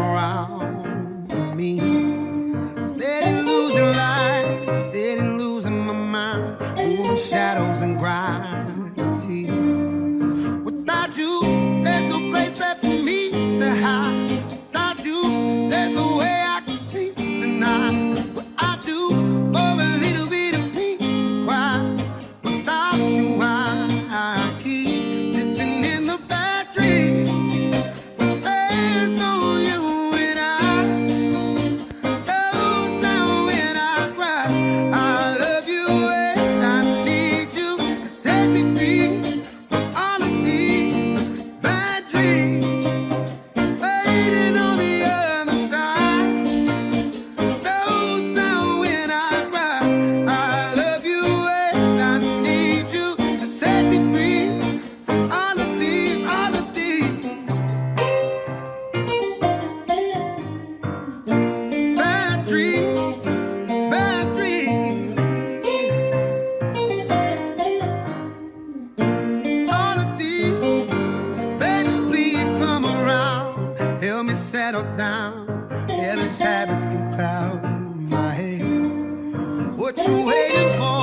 around me. Steady losing light, steady losing my mind, moving shadows and grinding teeth. Without you, there's no place left for me to hide. Without you, there's no way I can sleep tonight. What I do for a little bit of peace and quiet. Without you, I keep slipping in the bad dream. When there's no you and I, no sound when I cry. I love you and I need you to set me free from all of these bad dreams. Waiting on the other side, no sound when I cry. I love you and I need you to set me free from all of these bad dreams, bad dreams. All of these, baby, please come around. Help me settle down. Hellish habits can cloud my head. What you waiting for?